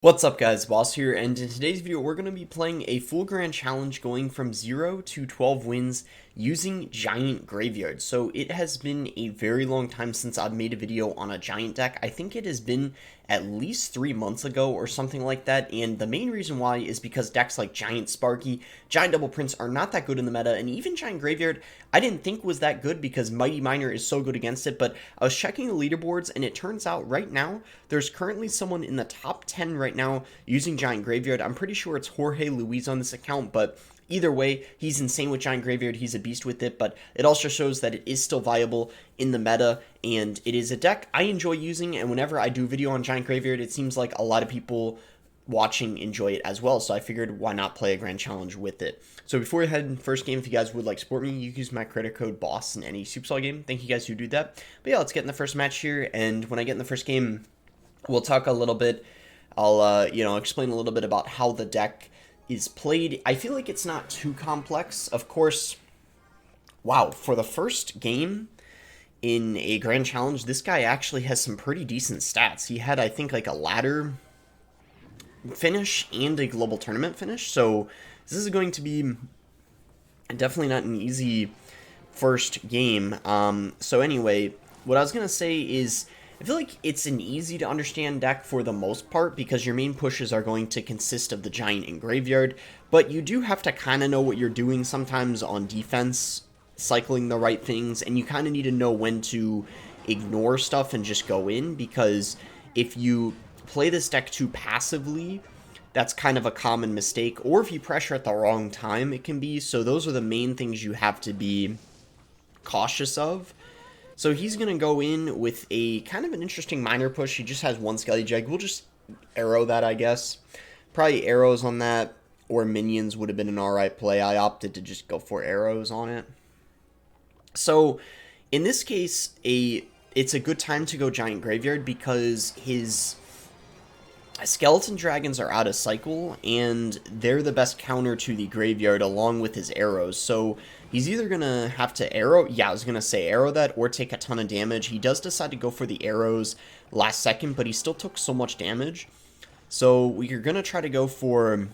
What's up guys, Boss here, and in today's video we're going to be playing a full grand challenge going from 0 to 12 wins using Giant Graveyard. So it has been a very long time since I've made a video on a Giant deck. I think it has been at least 3 months ago or something like that, and the main reason why is because decks like Giant Sparky, Giant Double Prince are not that good in the meta, and even Giant Graveyard I didn't think was that good because Mighty Miner is so good against it, but I was checking the leaderboards and it turns out right now there's currently someone in the top 10 right now using Giant Graveyard. I'm pretty sure it's Jorge Luis on this account, but either way, he's insane with Giant Graveyard. He's a beast with it, but it also shows that it is still viable in the meta, and it is a deck I enjoy using, and whenever I do video on Giant Graveyard, it seems like a lot of people watching enjoy it as well, so I figured why not play a grand challenge with it. So before we head in first game, if you guys would like to support me, you can use my credit code BOSS in any Supercell game. Thank you guys who do that. But yeah, let's get in the first match here, and when I get in the first game, we'll talk a little bit. I'll explain a little bit about how the deck is played. I feel like it's not too complex. Of course, wow, for the first game in a grand challenge, this guy actually has some pretty decent stats. He had, I think, like a ladder finish and a global tournament finish, so this is going to be definitely not an easy first game. So anyway, what I was going to say is I feel like it's an easy to understand deck for the most part because your main pushes are going to consist of the Giant and Graveyard, but you do have to kind of know what you're doing sometimes on defense, cycling the right things, and you kind of need to know when to ignore stuff and just go in, because if you play this deck too passively, that's kind of a common mistake, or if you pressure at the wrong time, it can be. So those are the main things you have to be cautious of. So he's going to go in with a kind of an interesting minor push. He just has one Skelly Jag. We'll just arrow that, I guess. Probably arrows on that, or minions would have been an alright play. I opted to just go for arrows on it. So in this case, it's a good time to go Giant Graveyard because his Skeleton Dragons are out of cycle, and they're the best counter to the Graveyard along with his arrows. So he's either going to have to arrow, I was going to say arrow that, or take a ton of damage. He does decide to go for the arrows last second, but he still took so much damage. So we're going to try to go for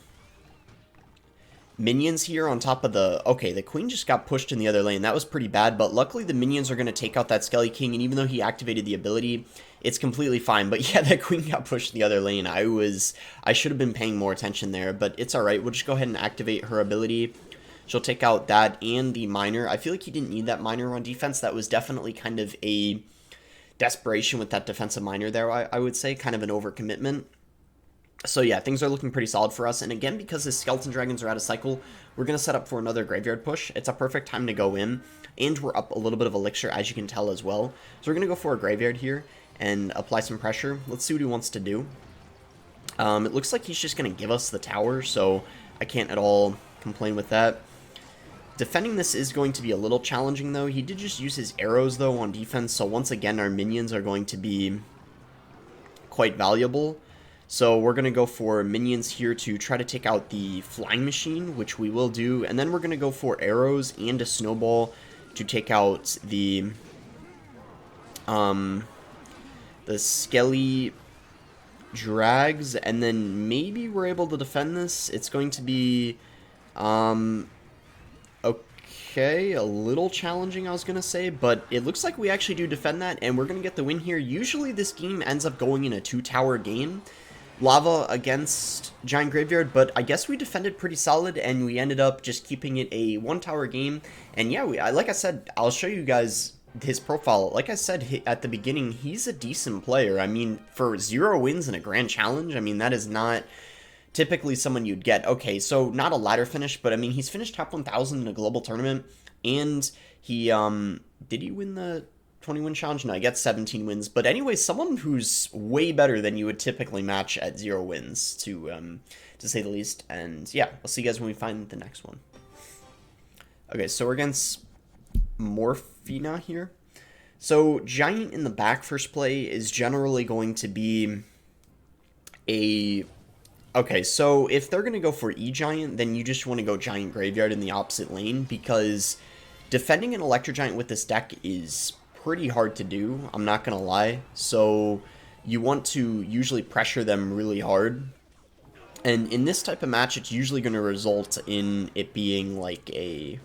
minions here on top of the... Okay, the queen just got pushed in the other lane. That was pretty bad, but luckily the minions are going to take out that Skelly King, and even though he activated the ability, it's completely fine. But yeah, that queen got pushed in the other lane. I should have been paying more attention there, but it's alright. We'll just go ahead and activate her ability. She'll take out that and the miner. I feel like he didn't need that miner on defense. That was definitely kind of a desperation with that defensive miner there, I would say. Kind of an overcommitment. So yeah, things are looking pretty solid for us, and again, because his Skeleton Dragons are out of cycle, we're going to set up for another Graveyard push. It's a perfect time to go in, and we're up a little bit of Elixir, as you can tell as well. So we're going to go for a Graveyard here and apply some pressure. Let's see what he wants to do. It looks like he's just going to give us the tower, so I can't at all complain with that. Defending this is going to be a little challenging, though. He did just use his arrows, though, on defense, so once again, our minions are going to be quite valuable. So we're going to go for minions here to try to take out the flying machine, which we will do. And then we're going to go for arrows and a snowball to take out the Skelly Drags. And then maybe we're able to defend this. It's going to be, okay, a little challenging, I was going to say. But it looks like we actually do defend that, and we're going to get the win here. Usually this game ends up going in a 2-tower game. Lava against Giant Graveyard, but I guess we defended pretty solid, and we ended up just keeping it a 1-tower game. And yeah, like I said, I'll show you guys his profile. Like I said at the beginning, he's a decent player. I mean, for 0 wins in a grand challenge, I mean, that is not typically someone you'd get. Okay, so not a ladder finish, but I mean, he's finished top 1,000 in a global tournament, and he, did he win the 20-win challenge? No, I got 17 wins. But anyway, someone who's way better than you would typically match at 0 wins, to say the least. And yeah, we'll see you guys when we find the next one. Okay, so we're against Morphina here. So Giant in the back first play is generally going to be a... Okay, so if they're going to go for E-Giant, then you just want to go Giant Graveyard in the opposite lane, because defending an Electro Giant with this deck is pretty hard to do, I'm not gonna lie. So you want to usually pressure them really hard. And in this type of match, it's usually going to result in it being like a...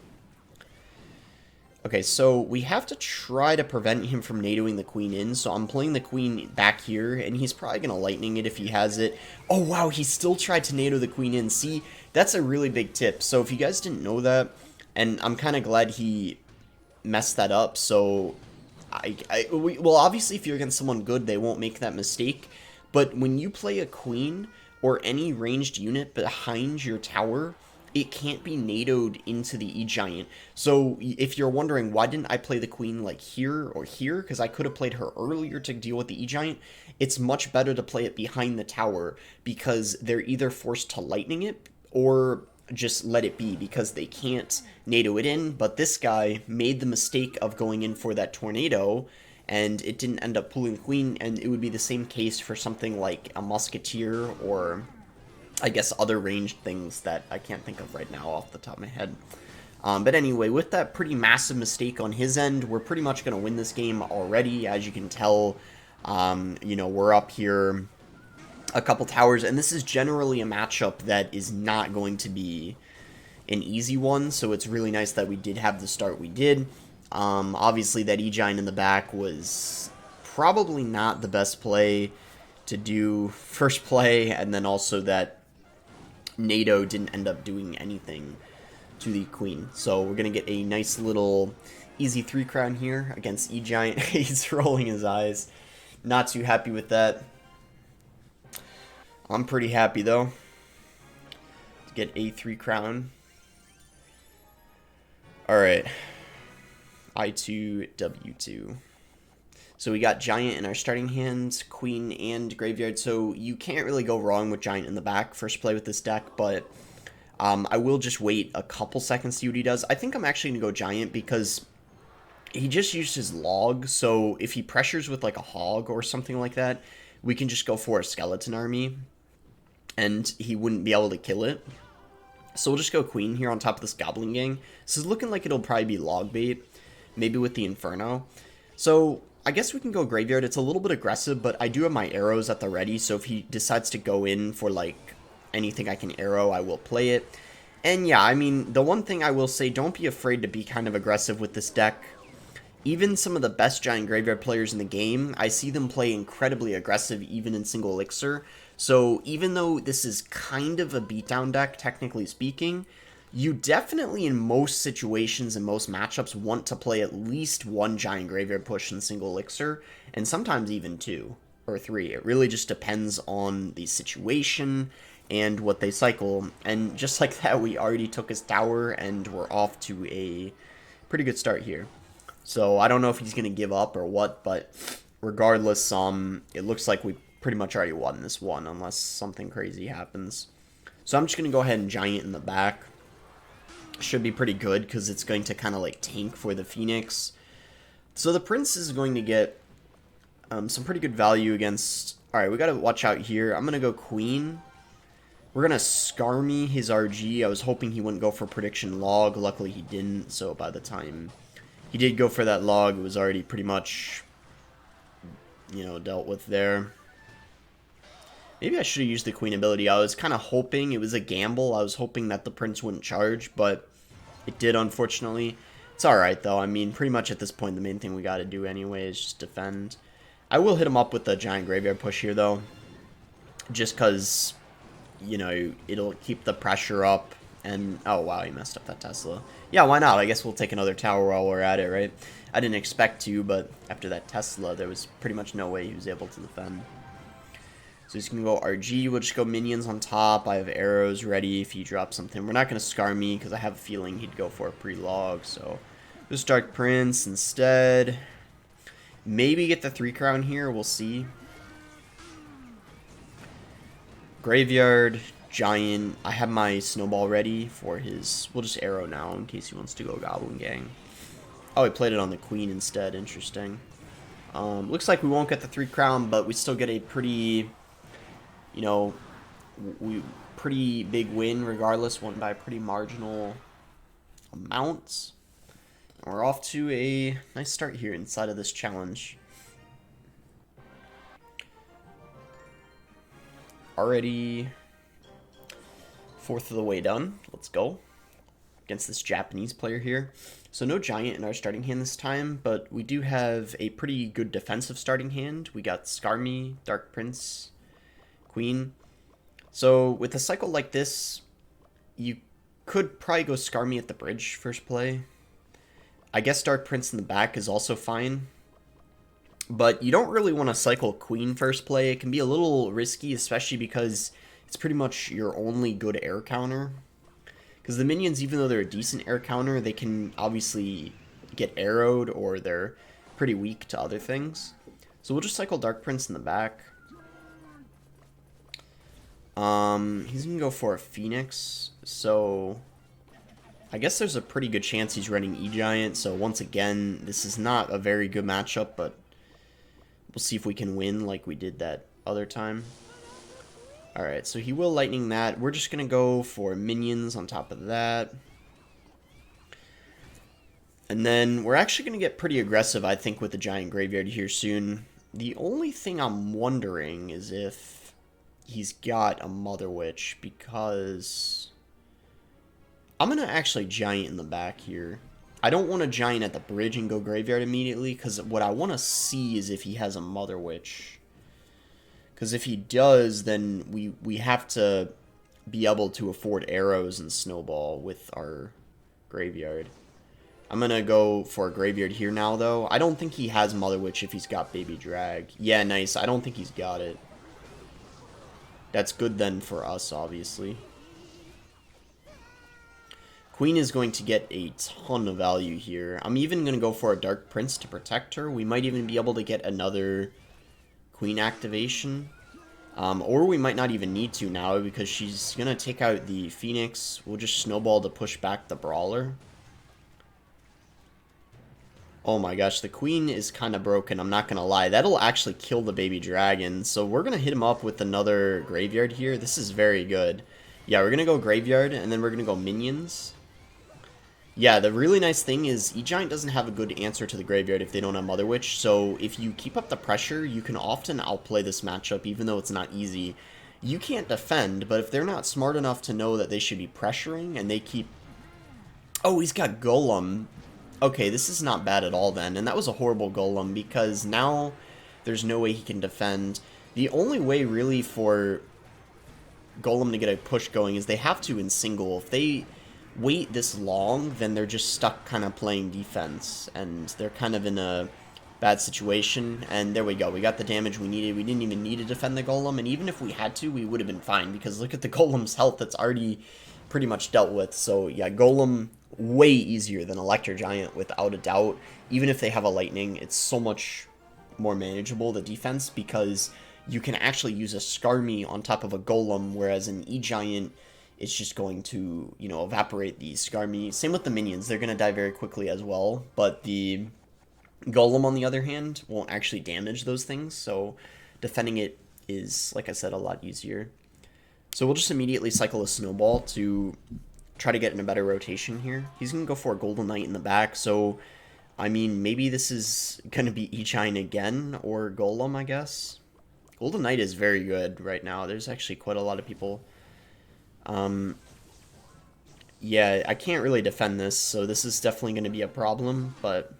Okay, so we have to try to prevent him from nadoing the queen in, so I'm playing the queen back here, and he's probably going to lightning it if he has it. Oh, wow, he still tried to nado the queen in. See, that's a really big tip. So if you guys didn't know that, and I'm kind of glad he messed that up, so... well, obviously, if you're against someone good, they won't make that mistake, but when you play a queen or any ranged unit behind your tower, it can't be NATO'd into the E-Giant. So if you're wondering, why didn't I play the queen like here or here? Because I could have played her earlier to deal with the E-Giant. It's much better to play it behind the tower because they're either forced to lightning it or just let it be because they can't NATO it in. But this guy made the mistake of going in for that tornado, and it didn't end up pulling the queen, and it would be the same case for something like a musketeer or... I guess other ranged things that I can't think of right now off the top of my head. But anyway, with that pretty massive mistake on his end, we're pretty much going to win this game already. As you can tell, you know, we're up here a couple towers, and this is generally a matchup that is not going to be an easy one, so it's really nice that we did have the start we did. Obviously, that E-Giant in the back was probably not the best play to do first play, and then also that NATO didn't end up doing anything to the queen. So we're going to get a nice little easy 3 crown here against E-Giant. He's rolling his eyes. Not too happy with that. I'm pretty happy though to get a 3 crown. Alright. I2, W2. So we got Giant in our starting hands, Queen, and Graveyard, so you can't really go wrong with Giant in the back first play with this deck, but I will just wait a couple seconds to see what he does. I think I'm actually going to go Giant because he just used his log, so if he pressures with like a hog or something like that, we can just go for a skeleton army, and he wouldn't be able to kill it. So we'll just go Queen here on top of this Goblin Gang. This is looking like it'll probably be log bait, maybe with the Inferno. So I guess we can go Graveyard. It's a little bit aggressive, but I do have my arrows at the ready, so if he decides to go in for, like, anything I can arrow, I will play it. And yeah, I mean, the one thing I will say, don't be afraid to be kind of aggressive with this deck. Even some of the best Giant Graveyard players in the game, I see them play incredibly aggressive even in single elixir. So even though this is kind of a beatdown deck, technically speaking, you definitely, in most situations and most matchups, want to play at least one Giant Graveyard push in single elixir, and sometimes even 2 or 3. It really just depends on the situation and what they cycle. And just like that, we already took his tower, and we're off to a pretty good start here. So I don't know if he's going to give up or what, but regardless, it looks like we pretty much already won this one, unless something crazy happens. So I'm just going to go ahead and Giant in the back. Should be pretty good because it's going to kind of like tank for the Phoenix. So the Prince is going to get some pretty good value against... Alright, we got to watch out here. I'm going to go Queen. We're going to Skarmy his RG. I was hoping he wouldn't go for Prediction Log. Luckily he didn't, so by the time he did go for that log, it was already pretty much, you know, dealt with there. Maybe I should have used the Queen ability. I was kind of hoping, it was a gamble. I was hoping that the Prince wouldn't charge, but it did, unfortunately. It's alright, though. I mean, pretty much at this point, the main thing we got to do anyway is just defend. I will hit him up with the Giant Graveyard push here, though. Just because, you know, it'll keep the pressure up. And, oh, wow, he messed up that Tesla. Yeah, why not? I guess we'll take another tower while we're at it, right? I didn't expect to, but after that Tesla, there was pretty much no way he was able to defend. So he's going to go RG. We'll just go minions on top. I have arrows ready if he drops something. We're not going to scar me because I have a feeling he'd go for a pre-log. So just Dark Prince instead. Maybe get the 3 crown here. We'll see. Graveyard, Giant. I have my Snowball ready for his... We'll just arrow now in case he wants to go Goblin Gang. Oh, he played it on the Queen instead. Interesting. Looks like we won't get the 3 crown, but we still get a pretty... You know, pretty big win regardless, won by pretty marginal amounts. And we're off to a nice start here inside of this challenge. already fourth of the way done. Let's go. Against this Japanese player here. So no giant in our starting hand this time, but we do have a pretty good defensive starting hand. We got Skarmy, Dark Prince, Queen. So with a cycle like this, you could probably go Skarmy at the bridge first play. I guess Dark Prince in the back is also fine. But you don't really want to cycle Queen first play. It can be a little risky, especially because it's pretty much your only good air counter. Because the minions, even though they're a decent air counter, they can obviously get arrowed or they're pretty weak to other things. So we'll just cycle Dark Prince in the back. He's going to go for a Phoenix. So I guess there's a pretty good chance he's running E-Giant. So once again, this is not a very good matchup, but we'll see if we can win like we did that other time. Alright, so he will lightning that. We're just going to go for minions on top of that. And then we're actually going to get pretty aggressive, I think, with the giant graveyard here soon. The only thing I'm wondering is if he's got a Mother Witch, because I'm going to actually giant in the back here. I don't want to giant at the bridge and go graveyard immediately, because what I want to see is if he has a Mother Witch. Because if he does, then we have to be able to afford arrows and snowball with our graveyard. I'm going to go for a graveyard here now, though. I don't think he has Mother Witch if he's got Baby Drag. Yeah, nice. I don't think he's got it. That's good then for us, obviously. Queen is going to get a ton of value here. I'm even going to go for a Dark Prince to protect her. We might even be able to get another Queen activation. Or we might not even need to now because she's going to take out the Phoenix. We'll just snowball to push back the Brawler. Oh my gosh, the Queen is kind of broken, I'm not going to lie. That'll actually kill the Baby Dragon. So we're going to hit him up with another Graveyard here. This is very good. Yeah, we're going to go Graveyard and then we're going to go Minions. Yeah, the really nice thing is E-Giant doesn't have a good answer to the graveyard if they don't have Mother Witch, so if you keep up the pressure, you can often outplay this matchup, even though it's not easy. You can't defend, but if they're not smart enough to know that they should be pressuring, and they keep... Oh, he's got Golem. Okay, this is not bad at all then, and that was a horrible Golem, because now there's no way he can defend. The only way, really, for Golem to get a push going is they have to in single. If they wait this long, then they're just stuck kind of playing defense, and they're kind of in a bad situation. And there we go, we got the damage we needed. We didn't even need to defend the Golem, and even if we had to, we would have been fine, because look at the Golem's health, that's already pretty much dealt with. So yeah, Golem way easier than Electro Giant without a doubt. Even if they have a lightning, it's so much more manageable, the defense, because you can actually use a Skarmy on top of a Golem, whereas an E-Giant, it's just going to, you know, evaporate the Skarmy. Same with the minions. They're going to die very quickly as well. But the Golem, on the other hand, won't actually damage those things. So defending it is, like I said, a lot easier. So we'll just immediately cycle a Snowball to try to get in a better rotation here. He's going to go for a Golden Knight in the back. So, I mean, maybe this is going to be E-Giant again or Golem, I guess. Golden Knight is very good right now. There's actually quite a lot of people... yeah, I can't really defend this, so this is definitely going to be a problem, but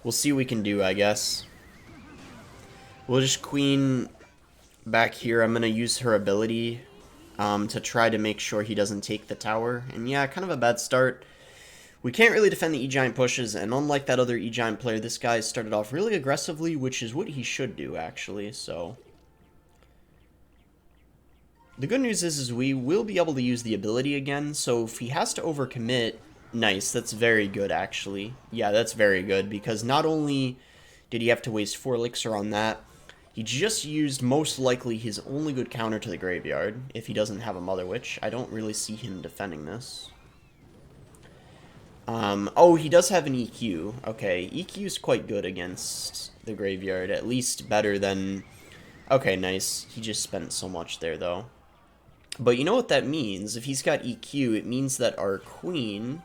we'll see what we can do, I guess. We'll just Queen back here. I'm going to use her ability to try to make sure he doesn't take the tower. And yeah, kind of a bad start. We can't really defend the E-Giant pushes, and unlike that other E-Giant player, this guy started off really aggressively, which is what he should do, actually, so... The good news is we will be able to use the ability again, so if he has to overcommit, nice, that's very good, actually. Yeah, that's very good, because not only did he have to waste 4 elixir on that, he just used most likely his only good counter to the graveyard, if he doesn't have a Mother Witch. I don't really see him defending this. Oh, he does have an EQ. Okay, EQ is quite good against the graveyard, at least better than... Okay, nice. He just spent so much there, though. But you know what that means? If he's got EQ, it means that our Queen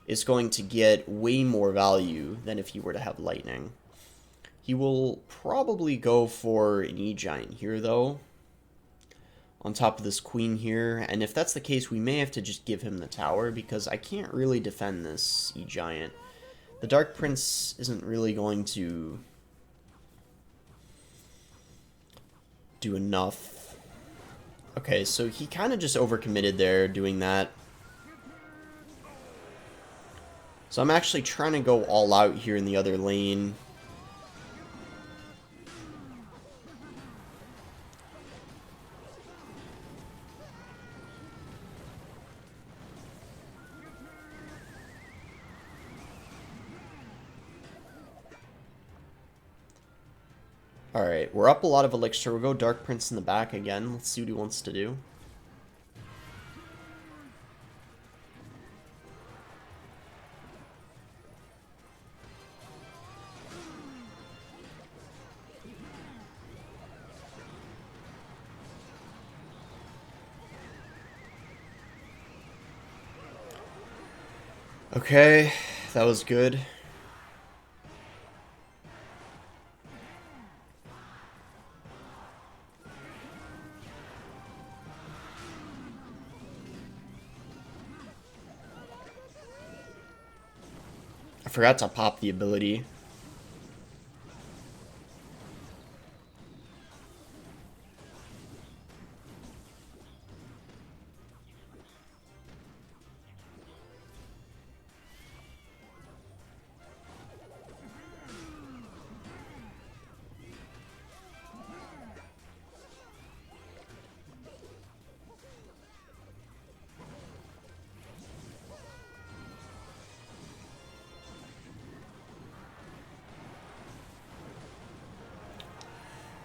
is going to get way more value than if he were to have Lightning. He will probably go for an E-Giant here, though, on top of this queen here. And if that's the case, we may have to just give him the tower, because I can't really defend this E-Giant. The Dark Prince isn't really going to do enough. Okay, so he kind of just overcommitted there doing that. So I'm actually trying to go all out here in the other lane. Alright, we're up a lot of Elixir. We'll go Dark Prince in the back again. Let's see what he wants to do. Okay, that was good. I forgot to pop the ability.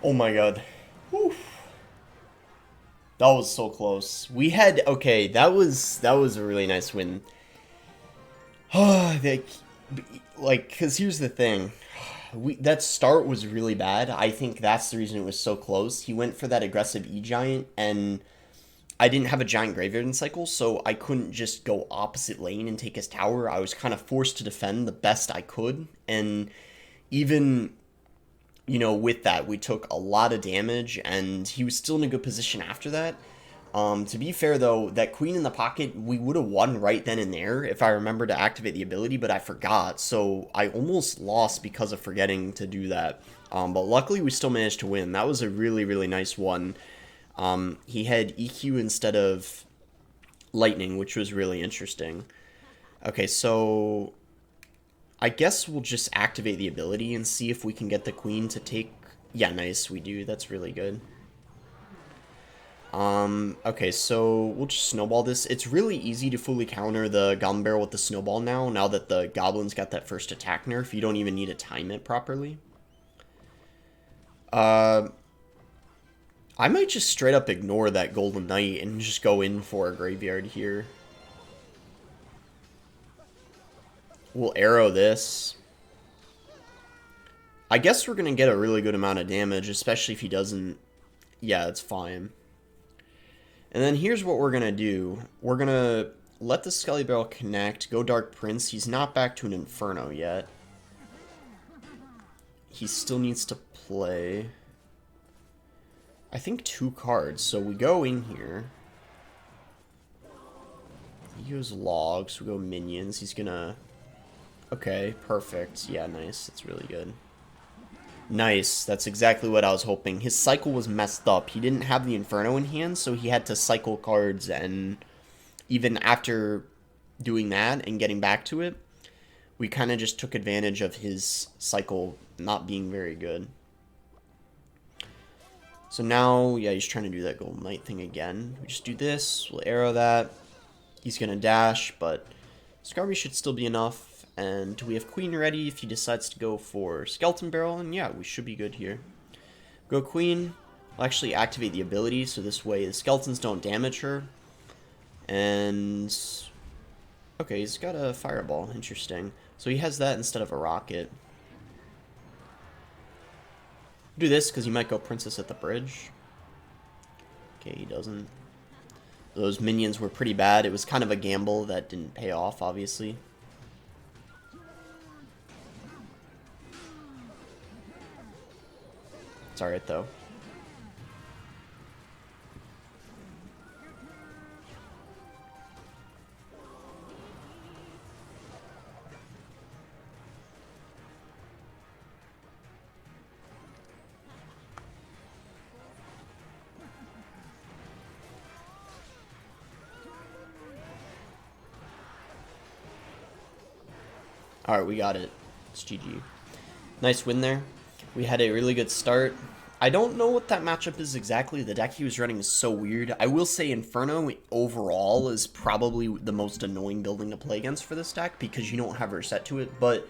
Oh my god. Whew. That was so close. We had, okay, that was a really nice win. Like, because here's the thing. That start was really bad. I think that's the reason it was so close. He went for that aggressive E-Giant, and I didn't have a Giant Graveyard in cycle, so I couldn't just go opposite lane and take his tower. I was kind of forced to defend the best I could, and even, you know, with that, we took a lot of damage, and he was still in a good position after that. To be fair, though, that queen in the pocket, we would have won right then and there if I remember to activate the ability, but I forgot, so I almost lost because of forgetting to do that. But luckily, we still managed to win. That was a really, really nice one. He had EQ instead of Lightning, which was really interesting. Okay, so I guess we'll just activate the ability and see if we can get the queen to take... Yeah, nice, we do. That's really good. Okay, so we'll just snowball this. It's really easy to fully counter the Goblin Barrel with the snowball now that the Goblin's got that first attack nerf. You don't even need to time it properly. I might just straight up ignore that Golden Knight and just go in for a Graveyard here. We'll arrow this. I guess we're going to get a really good amount of damage, especially if he doesn't... Yeah, it's fine. And then here's what we're going to do. We're going to let the Skelly Barrel connect, go Dark Prince. He's not back to an Inferno yet. He still needs to play, I think, 2 cards. So we go in here. He goes Logs. We go Minions. He's going to... Okay, perfect. Yeah, nice. That's really good. Nice. That's exactly what I was hoping. His cycle was messed up. He didn't have the Inferno in hand, so he had to cycle cards, and even after doing that and getting back to it, we kind of just took advantage of his cycle not being very good. So now, yeah, he's trying to do that Golden Knight thing again. We just do this. We'll arrow that. He's going to dash, but Scarby should still be enough. And we have Queen ready if he decides to go for Skeleton Barrel, and yeah, we should be good here. Go Queen. I'll actually activate the ability, so this way the skeletons don't damage her. And... Okay, he's got a Fireball. Interesting. So he has that instead of a Rocket. Do this, because he might go Princess at the Bridge. Okay, he doesn't. Those minions were pretty bad. It was kind of a gamble that didn't pay off, obviously. It's alright, though. Alright, we got it. It's GG. Nice win there. We had a really good start. I don't know what that matchup is exactly. The deck he was running is so weird. I will say Inferno overall is probably the most annoying building to play against for this deck because you don't have her set to it, but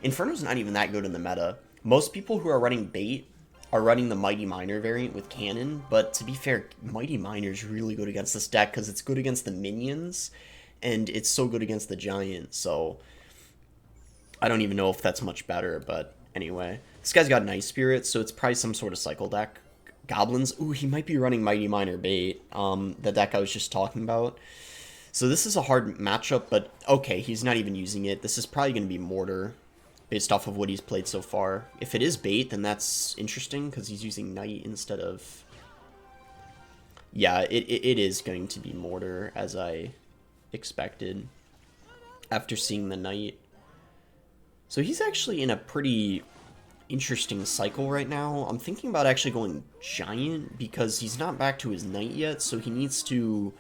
Inferno's not even that good in the meta. Most people who are running bait are running the Mighty Miner variant with Cannon, but to be fair, Mighty Miner is really good against this deck because it's good against the minions, and it's so good against the Giant, so I don't even know if that's much better, but anyway. This guy's got Night Spirit, so it's probably some sort of cycle deck. Goblins. Ooh, he might be running Mighty Miner bait, the deck I was just talking about. So this is a hard matchup, but okay, he's not even using it. This is probably going to be Mortar, based off of what he's played so far. If it is bait, then that's interesting, because he's using Knight instead of... Yeah, it is going to be Mortar, as I expected, after seeing the Knight. So he's actually in a pretty interesting cycle right now. I'm thinking about actually going Giant because he's not back to his Knight yet, so he needs to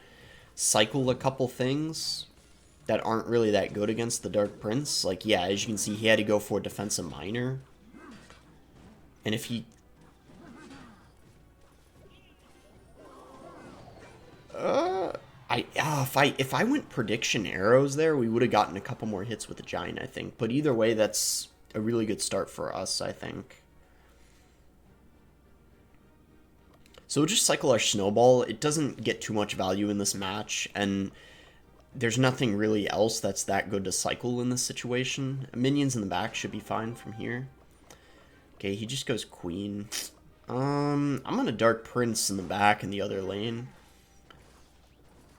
cycle a couple things that aren't really that good against the Dark Prince. Like, yeah, as you can see, he had to go for Defensive Miner. And if he... if I went Prediction Arrows there, we would have gotten a couple more hits with the Giant, I think. But either way, that's a really good start for us, I think. So we'll just cycle our Snowball. It doesn't get too much value in this match, and there's nothing really else that's that good to cycle in this situation. Minions in the back should be fine from here. Okay, he just goes Queen. I'm gonna Dark Prince in the back in the other lane.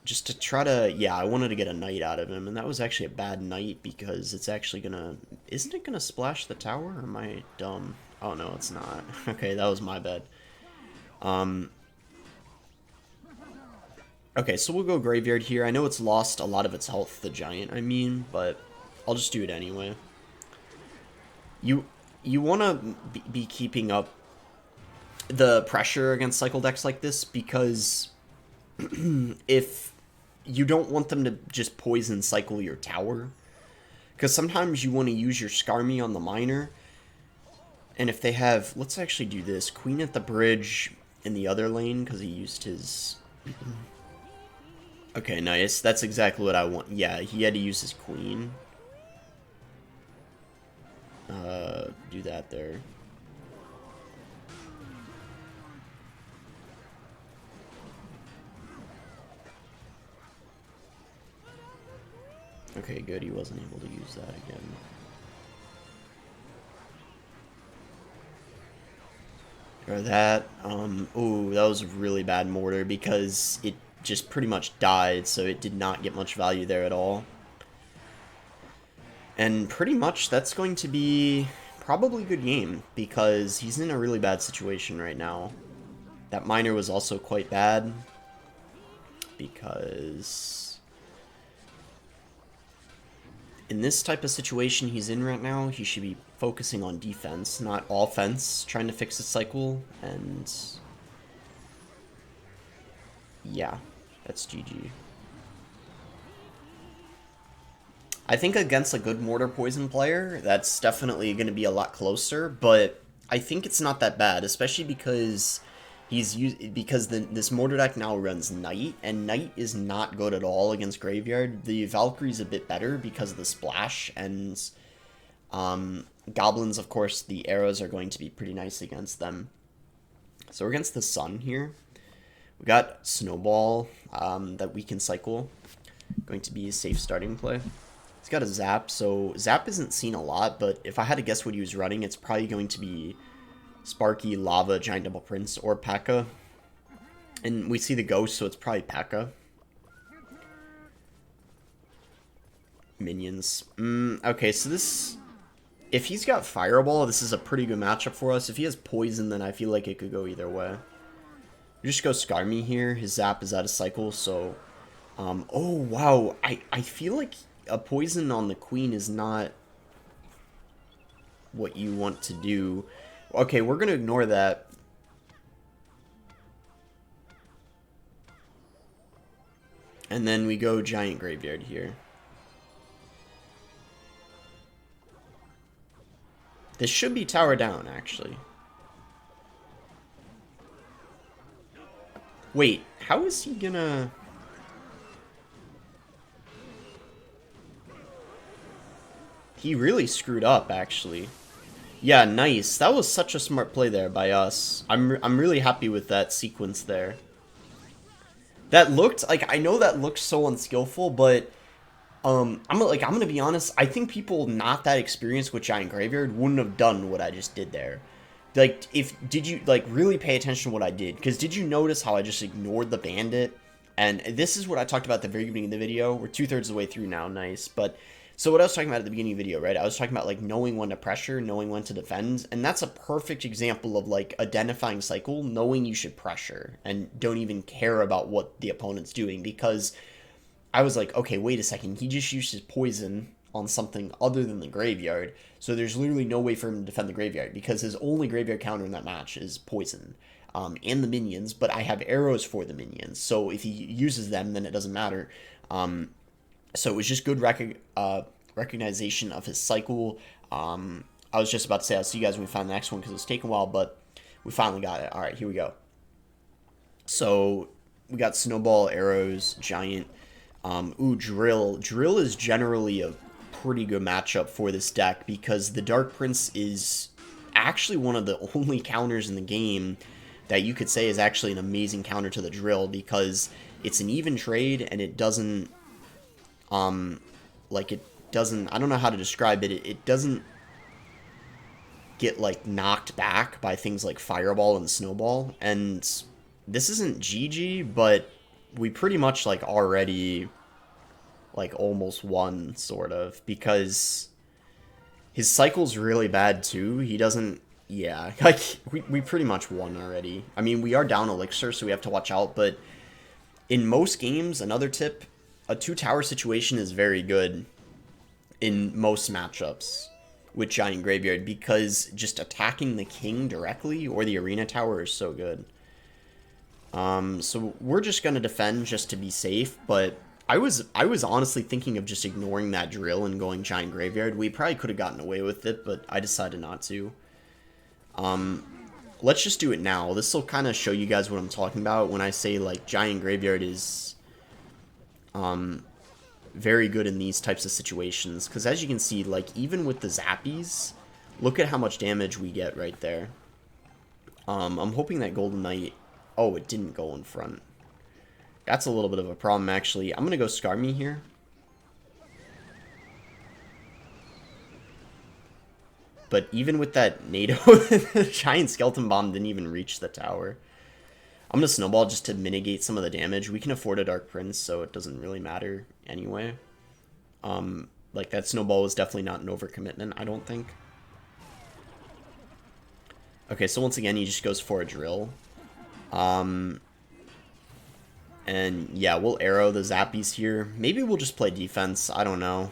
Just to try to... Yeah, I wanted to get a Knight out of him, and that was actually a bad Knight because it's actually gonna... Isn't it gonna splash the tower, or am I dumb? Oh, no, it's not. Okay, that was my bad. Okay, so we'll go Graveyard here. I know it's lost a lot of its health, the Giant, I mean, but I'll just do it anyway. You want to be keeping up the pressure against cycle decks like this because if you don't want them to just poison cycle your tower, because sometimes you want to use your Skarmy on the Miner, and if they have... Let's actually do this. Queen at the bridge in the other lane, because he used his... Okay, nice. That's exactly what I want. Yeah, he had to use his Queen. Do that there. Okay, good. He wasn't able to use that again. Or that. Ooh, that was a really bad Mortar because it just pretty much died, so it did not get much value there at all. And pretty much that's going to be probably a good game because he's in a really bad situation right now. That Miner was also quite bad because in this type of situation he's in right now, he should be focusing on defense, not offense, trying to fix his cycle, and yeah, that's GG. I think against a good Mortar Poison player, that's definitely going to be a lot closer, but I think it's not that bad, especially because this Mortar deck now runs Knight, and Knight is not good at all against Graveyard. The Valkyrie's a bit better because of the splash, and Goblins, of course, the arrows are going to be pretty nice against them. So we're against the Sun here. We got Snowball that we can cycle. Going to be a safe starting play. He's got a Zap, so Zap isn't seen a lot, but if I had to guess what he was running, it's probably going to be Sparky, Lava, Giant Double Prince, or Pekka. And we see the Ghost, so it's probably Pekka. Minions. Okay, so this... If he's got Fireball, this is a pretty good matchup for us. If he has Poison, then I feel like it could go either way. We just go Skarmy here. His Zap is out of cycle, so... oh, wow. I feel like a Poison on the Queen is not what you want to do. Okay, we're going to ignore that. And then we go Giant Graveyard here. This should be tower down, actually. Wait, how is he gonna... He really screwed up, actually. Yeah, nice. That was such a smart play there by us. I'm really happy with that sequence there. That looked like, I know that looked so unskillful, but I'm gonna be honest. I think people not that experienced with Giant Graveyard wouldn't have done what I just did there. Like, did you like really pay attention to what I did? Because did you notice how I just ignored the bandit? And this is what I talked about at the very beginning of the video. We're 2/3 of the way through now, nice. But so what I was talking about at the beginning of the video, right? I was talking about like knowing when to pressure, knowing when to defend, and that's a perfect example of like identifying cycle, knowing you should pressure and don't even care about what the opponent's doing, because I was like, okay, wait a second, he just used his poison on something other than the graveyard, so there's literally no way for him to defend the graveyard, because his only graveyard counter in that match is poison, and the minions, but I have arrows for the minions, so if he uses them, then it doesn't matter. So it was just good recognition of his cycle. I was just about to say I'll see you guys when we find the next one, because it's taken a while, but we finally got it. Alright, here we go. So we got Snowball, Arrows, Giant. Ooh, Drill. Drill is generally a pretty good matchup for this deck, because the Dark Prince is actually one of the only counters in the game that you could say is actually an amazing counter to the Drill, because it's an even trade, and it doesn't, I don't know how to describe it, it doesn't get, like, knocked back by things like Fireball and Snowball, and this isn't GG, but we pretty much, like, already, like, almost won, sort of, because his cycle's really bad, too. He doesn't, yeah, like, we pretty much won already. I mean, we are down Elixir, so we have to watch out, but in most games, another tip, a 2-tower situation is very good in most matchups with Giant Graveyard, because just attacking the king directly or the arena tower is so good. So we're just going to defend just to be safe, but I was honestly thinking of just ignoring that Drill and going Giant Graveyard. We probably could have gotten away with it, but I decided not to. Let's just do it now. This will kind of show you guys what I'm talking about when I say, like, Giant Graveyard is very good in these types of situations, because as you can see, like, even with the zappies, look at how much damage we get right there. I'm hoping that Golden Knight, oh, it didn't go in front. That's a little bit of a problem, actually. I'm gonna go Skarmy here. But even with that NATO, the Giant Skeleton Bomb didn't even reach the tower. I'm going to Snowball just to mitigate some of the damage. We can afford a Dark Prince, so it doesn't really matter anyway. Like, that Snowball was definitely not an overcommitment, I don't think. Okay, so once again, he just goes for a Drill. And, yeah, we'll arrow the Zappies here. Maybe we'll just play defense, I don't know.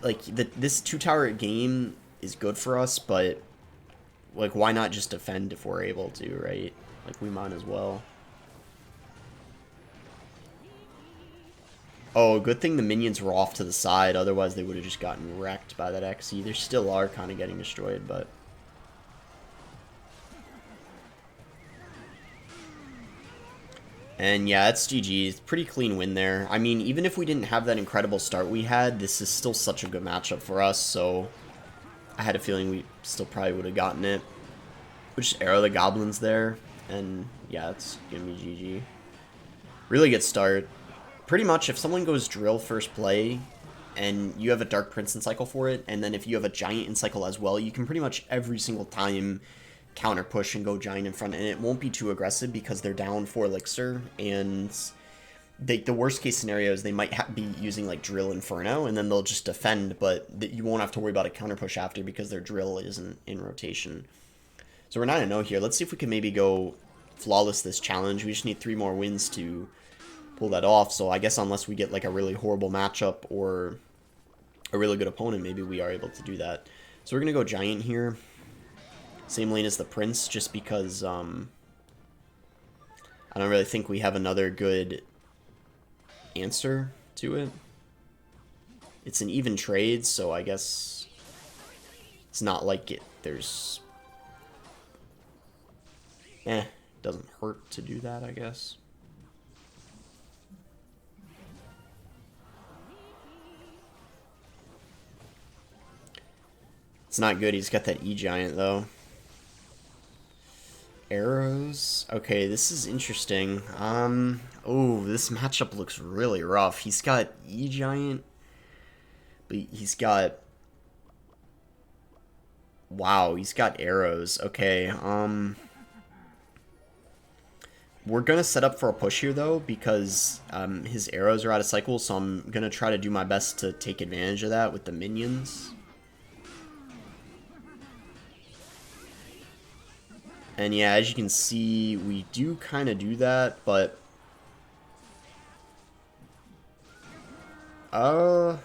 This 2-tower game is good for us, but, like, why not just defend if we're able to, right? Like, we might as well. Oh, good thing the minions were off to the side, otherwise they would have just gotten wrecked by that XE. They still are kind of getting destroyed, but... And yeah, it's GG. It's pretty clean win there. I mean, even if we didn't have that incredible start we had, this is still such a good matchup for us, so I had a feeling we still probably would have gotten it. We'll just arrow the goblins there, and yeah, it's gonna be GG. Really good start. Pretty much, if someone goes Drill first play, and you have a Dark Prince in cycle for it, and then if you have a Giant in cycle as well, you can pretty much every single time counter push and go Giant in front, and it won't be too aggressive because they're down for Elixir, and the worst case scenario is they might be using like Drill Inferno, and then they'll just defend, but you won't have to worry about a counter push after because their Drill isn't in rotation. So we're 9-0 here. Let's see if we can maybe go flawless this challenge. We just need 3 more wins to pull that off. So I guess unless we get like a really horrible matchup or a really good opponent, maybe we are able to do that. So we're going to go Giant here. Same lane as the Prince, just because I don't really think we have another good answer to it. It's an even trade, so I guess it's not like there's... doesn't hurt to do that, I guess. It's not good. He's got that E-Giant, though. Arrows. Okay, this is interesting. Oh, this matchup looks really rough. He's got E-Giant, but he's got... Wow, he's got arrows. Okay, we're gonna set up for a push here, though, because his arrows are out of cycle, so I'm gonna try to do my best to take advantage of that with the minions. And yeah, as you can see, we do kind of do that, but... Yeah,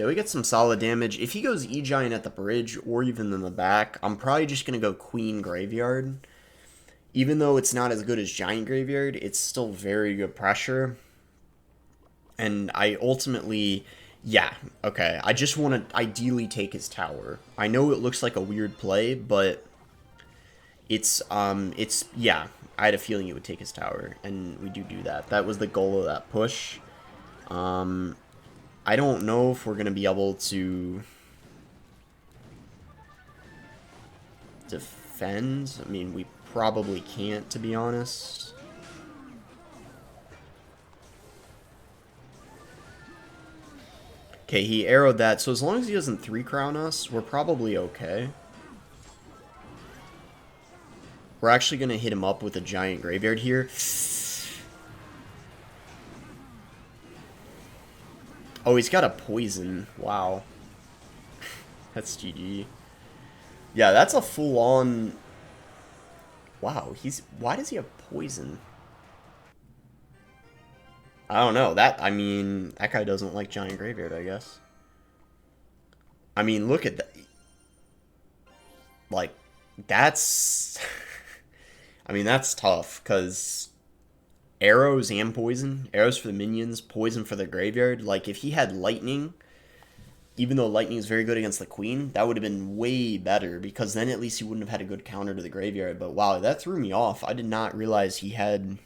we get some solid damage. If he goes E-Giant at the bridge, or even in the back, I'm probably just going to go Queen Graveyard. Even though it's not as good as Giant Graveyard, it's still very good pressure. And I ultimately... Yeah, okay. I just want to ideally take his tower. I know it looks like a weird play, but it's, yeah, I had a feeling it would take his tower, and we do that. That was the goal of that push. I don't know if we're going to be able to defend. I mean, we probably can't, to be honest. Okay, he arrowed that, so as long as he doesn't 3-crown us, we're probably okay. We're actually going to hit him up with a Giant Graveyard here. Oh, he's got a poison. Wow. That's GG. Yeah, that's a full-on... Wow, why does he have poison? I don't know. I mean, that guy doesn't like Giant Graveyard, I guess. I mean, look at that. Like, that's... I mean, that's tough, because arrows and poison. Arrows for the minions, poison for the graveyard. Like, if he had lightning, even though lightning is very good against the queen, that would have been way better, because then at least he wouldn't have had a good counter to the graveyard. But wow, that threw me off. I did not realize he had...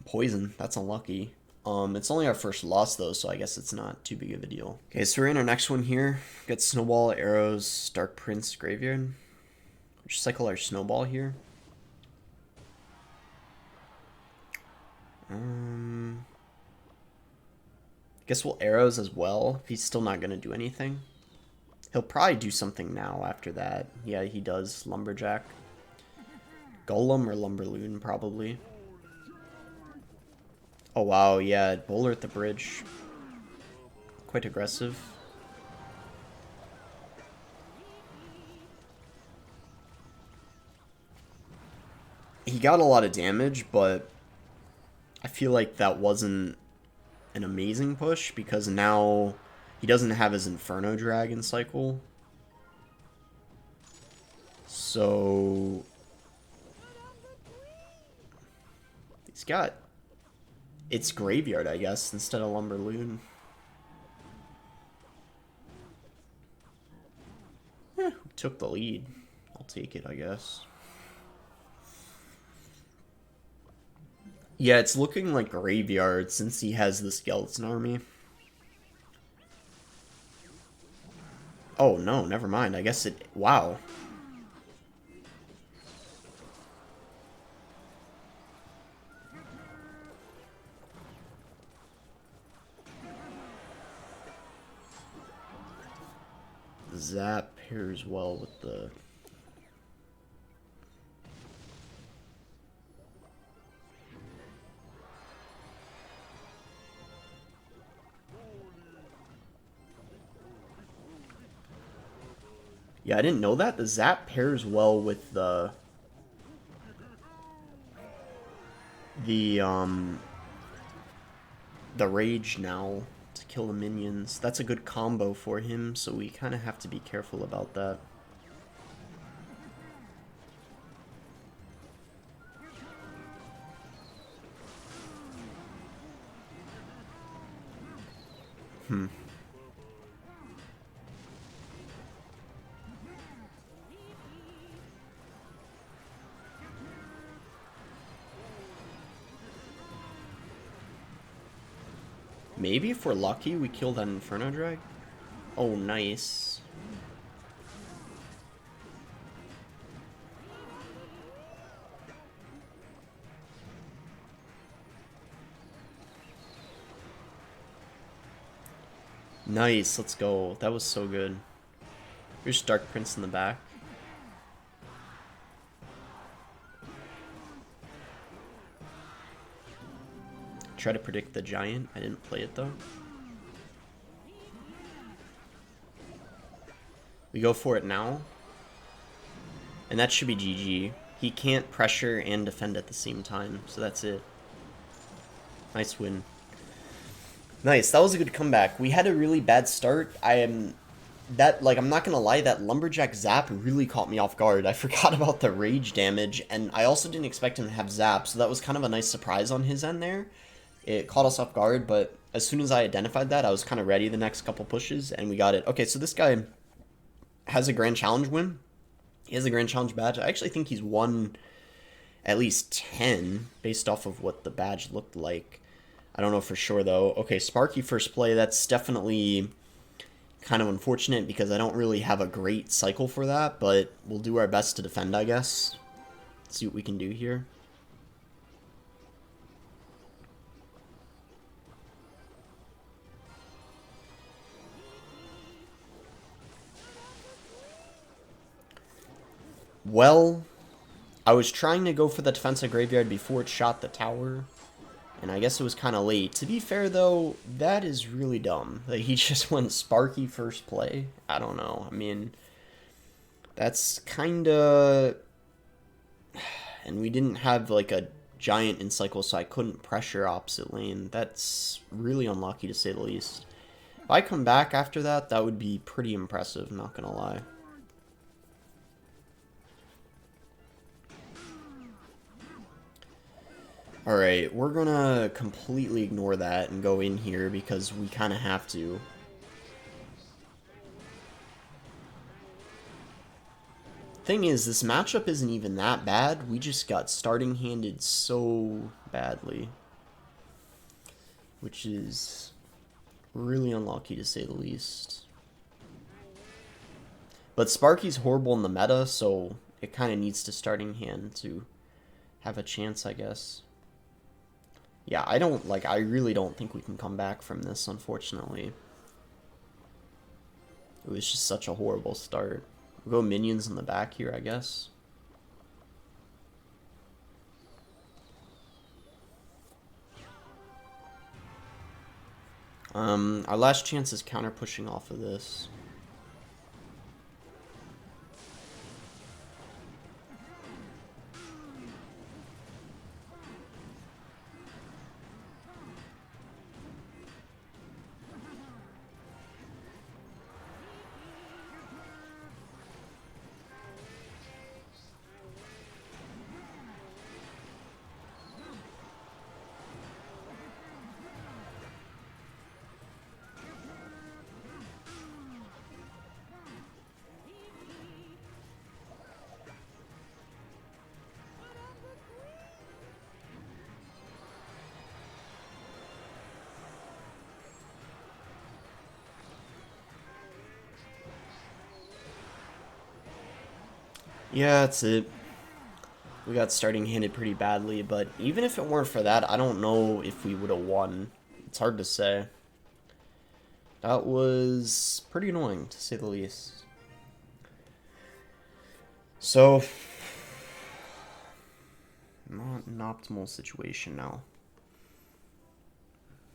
poison. That's unlucky. It's only our first loss, though, so I guess it's not too big of a deal. Okay, so we're in our next one here. Got Snowball, Arrows, Dark Prince, Graveyard. Just cycle our Snowball here. Guess we'll Arrows as well, if he's still not going to do anything. He'll probably do something now after that. Yeah, he does. Lumberjack. Golem or Lumberloon, probably. Oh, wow, yeah, Bowler at the bridge. Quite aggressive. He got a lot of damage, but I feel like that wasn't an amazing push, because now he doesn't have his Inferno Dragon cycle. So... he's got... it's Graveyard, I guess, instead of Lumberloon. We took the lead. I'll take it, I guess. Yeah, it's looking like Graveyard since he has the Skeleton Army. Oh, no, never mind. I guess it... wow. Zap pairs well with the... Yeah, I didn't know that. The Zap pairs well with the Rage now to kill the minions. That's a good combo for him, so we kind of have to be careful about that. Maybe if we're lucky, we kill that Inferno Drag. Oh, nice. Nice, let's go. That was so good. Here's Dark Prince in the back. Try to predict the giant. I didn't play it though. We go for it now. And that should be GG. He can't pressure and defend at the same time, so that's it. Nice win. Nice, that was a good comeback. We had a really bad start. I'm not gonna lie, that Lumberjack Zap really caught me off guard. I forgot about the rage damage, and I also didn't expect him to have Zap, so that was kind of a nice surprise on his end there. It caught us off guard, but as soon as I identified that, I was kind of ready the next couple pushes, and we got it. Okay, so this guy has a Grand Challenge win. He has a Grand Challenge badge. I actually think he's won at least 10 based off of what the badge looked like. I don't know for sure, though. Okay, Sparky first play. That's definitely kind of unfortunate because I don't really have a great cycle for that, but we'll do our best to defend, I guess. Let's see what we can do here. Well, I was trying to go for the defensive graveyard before it shot the tower, and I guess it was kind of late. To be fair, though, that is really dumb. Like, he just went Sparky first play. I don't know. I mean, that's kind of... And we didn't have, like, a giant in cycle, so I couldn't pressure opposite lane. That's really unlucky, to say the least. If I come back after that, that would be pretty impressive, not gonna lie. Alright, we're gonna completely ignore that and go in here because we kind of have to. Thing is, this matchup isn't even that bad. We just got starting handed so badly. Which is really unlucky to say the least. But Sparky's horrible in the meta, so it kind of needs to starting hand to have a chance, I guess. Yeah, I really don't think we can come back from this, unfortunately. It was just such a horrible start. We'll go minions in the back here, I guess. Our last chance is counter pushing off of this. Yeah, that's it. We got starting handed pretty badly, but even if it weren't for that, I don't know if we would have won. It's hard to say. That was pretty annoying, to say the least. So, not an optimal situation now.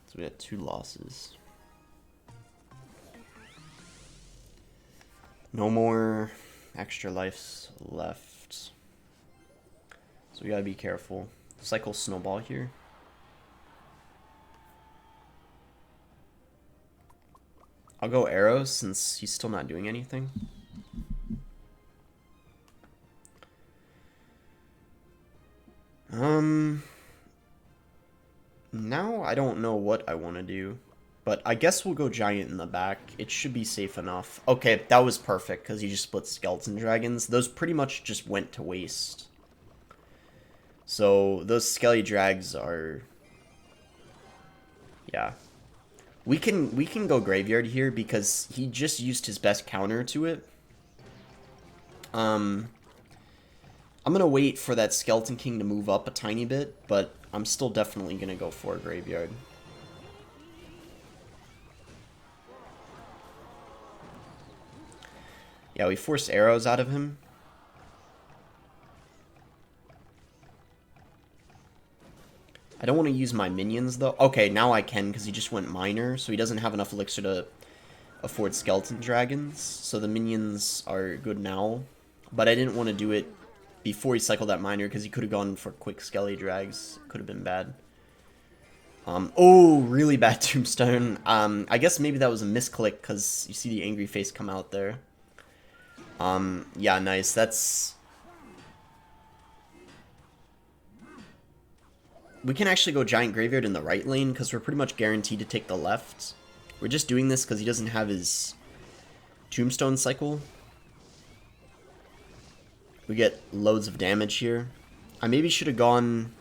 So we had 2 losses. No more extra lives left. So we gotta be careful. Cycle snowball here. I'll go arrows since he's still not doing anything. Now I don't know what I want to do. But I guess we'll go giant in the back. It should be safe enough. Okay, that was perfect because he just split skeleton dragons. Those pretty much just went to waste. So those skelly drags are... Yeah. We can go graveyard here because he just used his best counter to it. I'm gonna wait for that Skeleton King to move up a tiny bit, but I'm still definitely gonna go for a graveyard. Yeah, we forced arrows out of him. I don't want to use my minions, though. Okay, now I can, because he just went minor, so he doesn't have enough elixir to afford skeleton dragons. So the minions are good now. But I didn't want to do it before he cycled that minor, because he could have gone for quick skelly drags. Could have been bad. Oh, really bad tombstone. I guess maybe that was a misclick, because you see the angry face come out there. Yeah, nice. That's... We can actually go giant graveyard in the right lane, because we're pretty much guaranteed to take the left. We're just doing this because he doesn't have his tombstone cycle. We get loads of damage here. I maybe should have gone...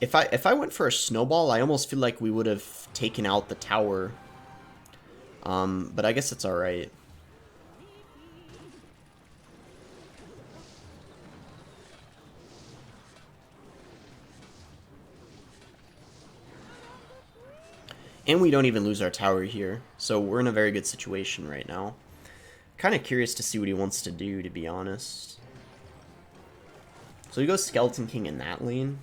If I went for a snowball, I almost feel like we would have taken out the tower. But I guess it's alright. And we don't even lose our tower here, so we're in a very good situation right now. Kind of curious to see what he wants to do, to be honest. So he goes Skeleton King in that lane.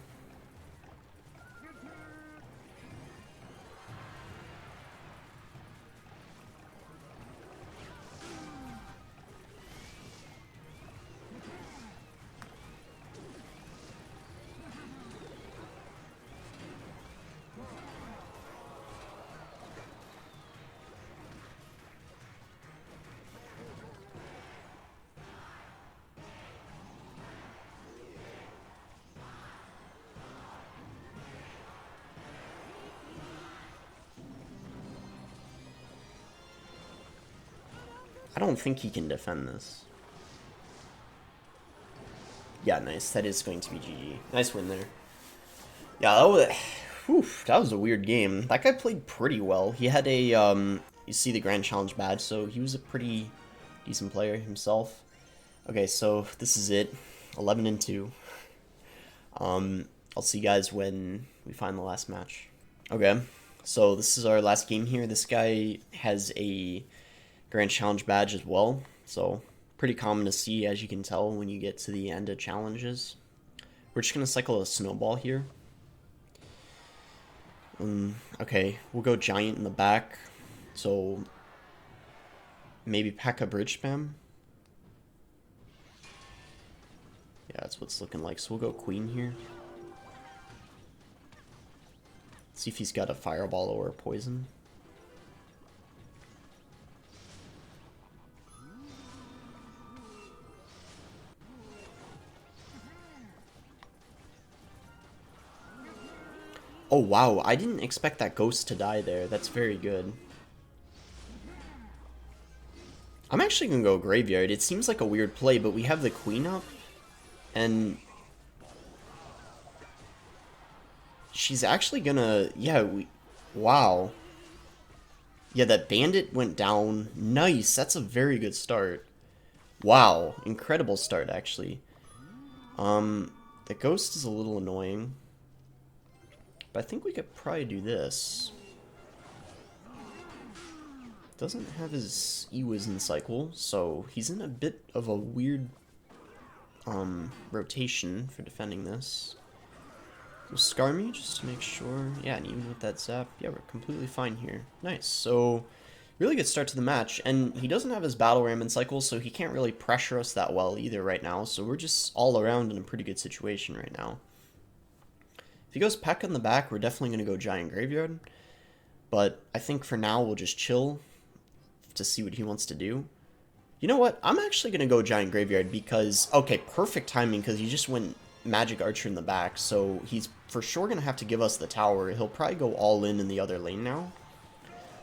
I don't think he can defend this. Yeah, nice. That is going to be GG. Nice win there. Yeah, that was... Whew, that was a weird game. That guy played pretty well. He had a, you see the Grand Challenge badge, so he was a pretty decent player himself. Okay, so this is it. 11-2. I'll see you guys when we find the last match. Okay, so this is our last game here. This guy has a Grand Challenge badge as well, so pretty common to see, as you can tell, when you get to the end of challenges. We're just going to cycle a snowball here. Okay, we'll go giant in the back, so maybe Pekka bridge spam. Yeah, that's what it's looking like, so we'll go queen here. See if he's got a fireball or a poison. Oh wow, I didn't expect that ghost to die there. That's very good. I'm actually gonna go graveyard. It seems like a weird play, but we have the queen up, and she's actually gonna... Yeah, wow. Yeah, that bandit went down. Nice, that's a very good start. Wow, incredible start, actually. The ghost is a little annoying. But I think we could probably do this. Doesn't have his E-Wizen cycle, so he's in a bit of a weird rotation for defending this. We'll scar me just to make sure. Yeah, and even with that zap, yeah, we're completely fine here. Nice. So really good start to the match, and he doesn't have his battle ram in cycle, so he can't really pressure us that well either right now, so we're just all around in a pretty good situation right now. If he goes Pekka in the back, we're definitely going to go Giant Graveyard, but I think for now we'll just chill to see what he wants to do. You know what? I'm actually going to go Giant Graveyard because, okay, perfect timing because he just went Magic Archer in the back, so he's for sure going to have to give us the tower. He'll probably go all in the other lane now.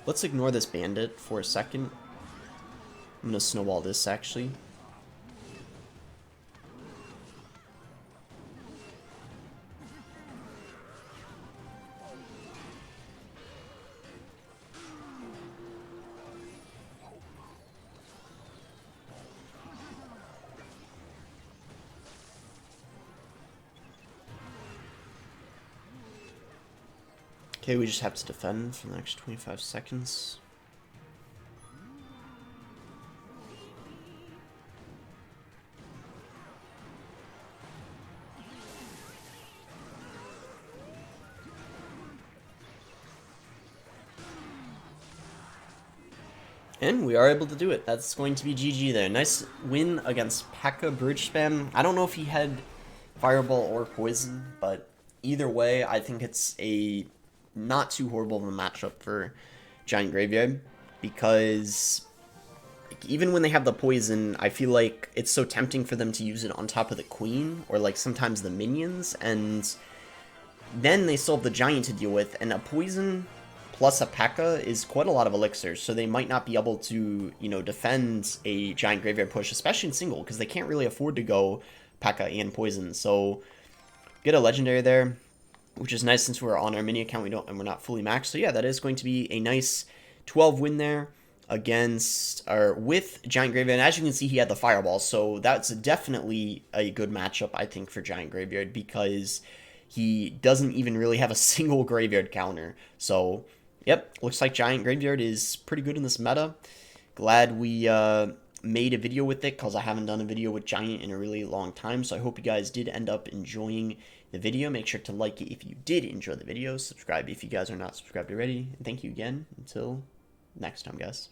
Let's ignore this bandit for a second. I'm going to snowball this, actually. Okay, we just have to defend for the next 25 seconds. And we are able to do it. That's going to be GG there. Nice win against Pekka Bridge Spam. I don't know if he had Fireball or Poison, but either way, I think it's a not too horrible of a matchup for Giant Graveyard, because even when they have the Poison, I feel like it's so tempting for them to use it on top of the Queen, or like sometimes the minions, and then they still have the Giant to deal with, and a Poison plus a Pekka is quite a lot of elixirs, so they might not be able to, you know, defend a Giant Graveyard push, especially in single, because they can't really afford to go Pekka and Poison. So get a Legendary there, which is nice since we're on our mini account, and we're not fully maxed. So yeah, that is going to be a nice 12 win there against, or with Giant Graveyard. And as you can see, he had the Fireball, so that's definitely a good matchup, I think, for Giant Graveyard, because he doesn't even really have a single Graveyard counter. So yep, looks like Giant Graveyard is pretty good in this meta. Glad we made a video with it, because I haven't done a video with Giant in a really long time, so I hope you guys did end up enjoying the video. Make sure to like it if you did enjoy the video, subscribe if you guys are not subscribed already, and thank you again. Until next time, guys.